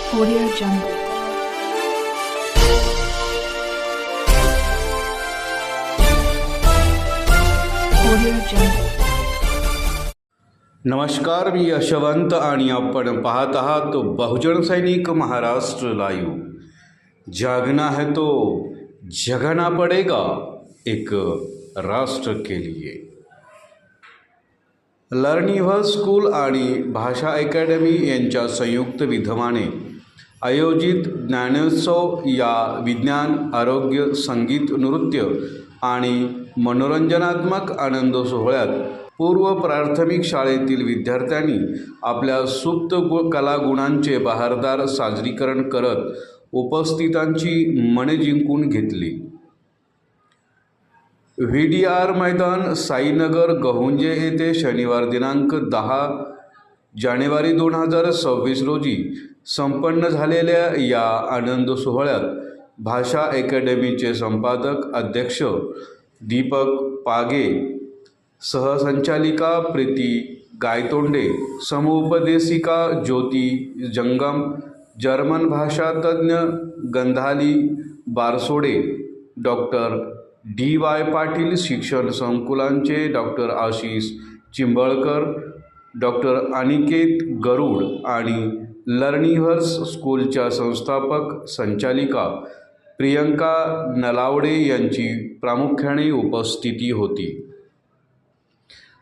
Audio Jungle. Audio Jungle. नमस्कार, मी यशवंत आणि आपण पाहत आहात बहुजन सैनिक महाराष्ट्र लाईव्ह। जागना है तो जगना पड़ेगा एक राष्ट्र के लिए। लर्निव्ह स्कूल आणि भाषा अकॅडमी यांच्या संयुक्त विद्यमाने आयोजित ज्ञानोत्सव या विज्ञान, आरोग्य, संगीत, नृत्य आणि मनोरंजनात्मक आनंद सोहळ्यात पूर्व प्राथमिक शाळेतील विद्यार्थ्यांनी आपल्या सुप्त कलागुणांचे बहारदार सादरीकरण करत उपस्थितांची मने जिंकून घेतली। व्हीडीआर मैदान, साईनगर, गहुंजे येथे शनिवार दिनांक 10 जानेवारी 2026 रोजी संपन्न झालेल्या या आनंद सोहळ्यात भाषा अकॅडमीचे संपादक अध्यक्ष दीपक पागे, सहसंचालिका प्रीती गायतोंडे, समुपदेशिका ज्योती जंगम, जर्मन भाषा तज्ञ गंधाली बारसोडे, डॉक्टर डी.वाय. पाटील शिक्षण संकुलांचे डॉक्टर आशिष चिंबळकर, डॉक्टर अनिकेत गरुड आणि लर्निव्हर्स स्कूलच्या संस्थापक संचालिका प्रियंका नलावडे यांची प्रामुख्याने उपस्थिती होती।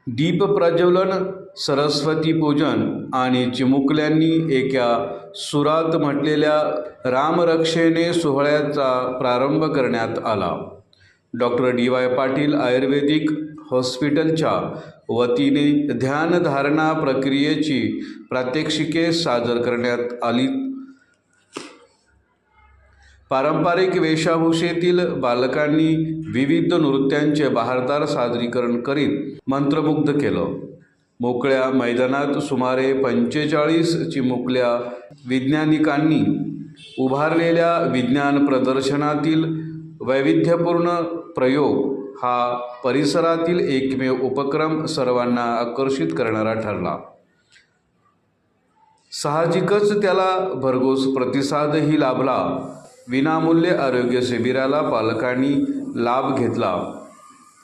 दीप प्रज्वलन, सरस्वती पूजन आणि चिमुकल्यांनी एका सुरात म्हटलेल्या रामरक्षेने सोहळ्याचा प्रारंभ करण्यात आला। Doctor DY. पाटील आयुर्वेदिक हॉस्पिटलच्या वतीने ध्यानधारणा प्रक्रियेची प्रात्यक्षिके सादर करण्यात आली। पारंपरिक वेशभूषेतील बालकांनी विविध नृत्यांचे बहारदार सादरीकरण करीत मंत्रमुग्ध केलं। मोकळ्या मैदानात सुमारे 45 चिमुकल्या वैज्ञानिकांनी उभारलेल्या विज्ञान प्रदर्शनातील वैविध्यपूर्ण प्रयोग हा परिसरातील एकमेव उपक्रम सर्वांना आकर्षित करणारा ठरला। साहजिकच त्याला भरघोस प्रतिसादही लाभला। विनामूल्य आरोग्य शिबिराला पालकांनी लाभ घेतला,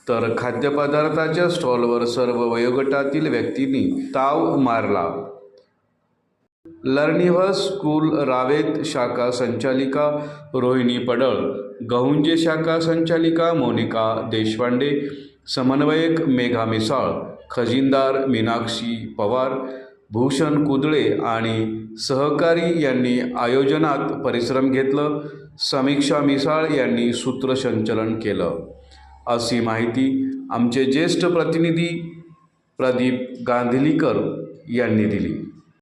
तर खाद्यपदार्थाच्या स्टॉलवर सर्व वयोगटातील व्यक्तींनी ताव मारला। लर्निव्ह स्कूल रावेत शाखा संचालिका रोहिणी पडळ, गहुंजे शाखा संचालिका मोनिका देशपांडे, समन्वयक मेघा मिसाळ, खजिनदार मीनाक्षी पवार, भूषण कुदळे आणि सहकारी यांनी आयोजनात परिश्रम घेतलं। समीक्षा मिसाळ यांनी सूत्रसंचलन केलं, अशी माहिती आमचे ज्येष्ठ प्रतिनिधी प्रदीप गांधीलीकर यांनी दिली।